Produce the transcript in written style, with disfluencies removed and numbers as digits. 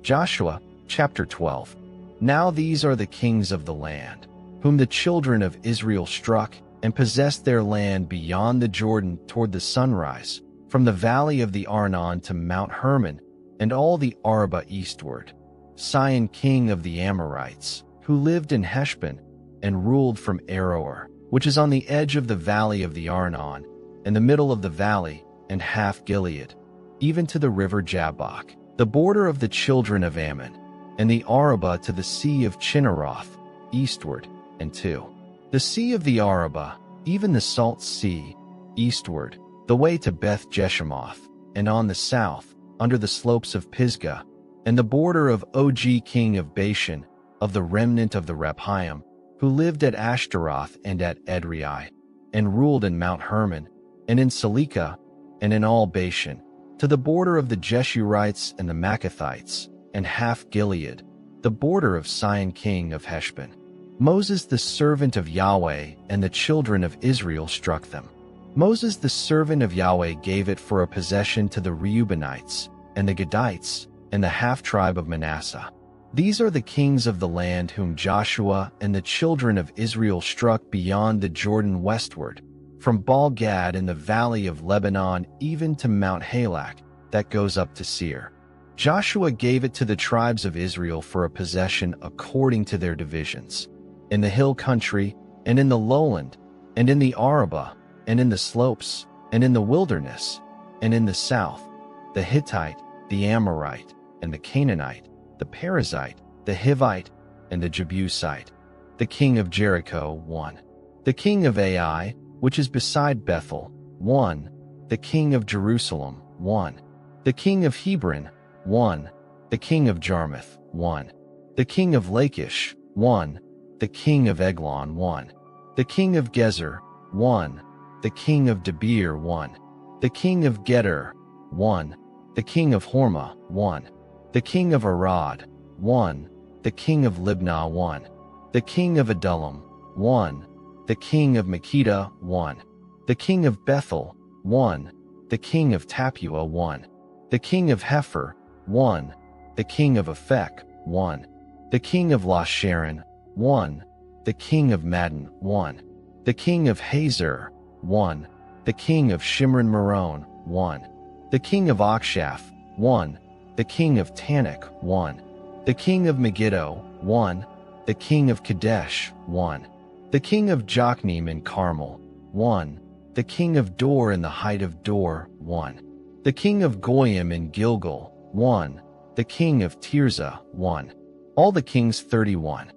Joshua, chapter 12. Now these are the kings of the land, whom the children of Israel struck, and possessed their land beyond the Jordan toward the sunrise, from the valley of the Arnon to Mount Hermon, and all the Arabah eastward. Sihon king of the Amorites, who lived in Heshbon, and ruled from Aroer, which is on the edge of the valley of the Arnon, in the middle of the valley, and half Gilead, even to the river Jabbok, the border of the children of Ammon, and the Arabah to the sea of Chinneroth, eastward, and to the sea of the Arabah, even the Salt Sea, eastward, the way to Beth Jeshemoth, and on the south, under the slopes of Pisgah, and the border of Og king of Bashan, of the remnant of the Rephaim, who lived at Ashtaroth and at Edrei, and ruled in Mount Hermon, and in Salekah, and in all Bashan, to the border of the Jeshurites and the Maccathites, and half Gilead, the border of Sihon king of Heshbon. Moses the servant of Yahweh and the children of Israel struck them. Moses the servant of Yahweh gave it for a possession to the Reubenites, and the Gadites, and the half-tribe of Manasseh. These are the kings of the land whom Joshua and the children of Israel struck beyond the Jordan westward, from Baal-Gad in the valley of Lebanon even to Mount Halak, that goes up to Seir. Joshua gave it to the tribes of Israel for a possession according to their divisions, in the hill country, and in the lowland, and in the Arabah, and in the slopes, and in the wilderness, and in the south, the Hittite, the Amorite, and the Canaanite, the Perizzite, the Hivite, and the Jebusite. The king of Jericho, 1. The king of Ai, which is beside Bethel, 1. The king of Jerusalem, 1. The king of Hebron, 1. The king of Jarmuth, 1. The king of Lachish, 1. The king of Eglon, 1. The king of Gezer, 1. The king of Debir, 1. The king of Geder, 1. The king of Hormah, 1. The king of Arad, 1. The king of Libnah, 1. The king of Adullam, 1. The king of Makkedah, 1. The king of Bethel, 1. The king of Tappuah, 1. The king of Hepher, 1. The king of Aphek, 1. The king of Lasharon, 1. The king of Madon, 1. The king of Hazor, 1. The king of Shimron Meron, 1. The king of Akshaph, 1. The king of Tanakh, 1. The king of Megiddo, 1. The king of Kadesh, 1. The king of Jokneam in Carmel, 1. The king of Dor in the height of Dor, 1. The king of Goyim in Gilgal, 1. The king of Tirzah, 1. All the kings 31.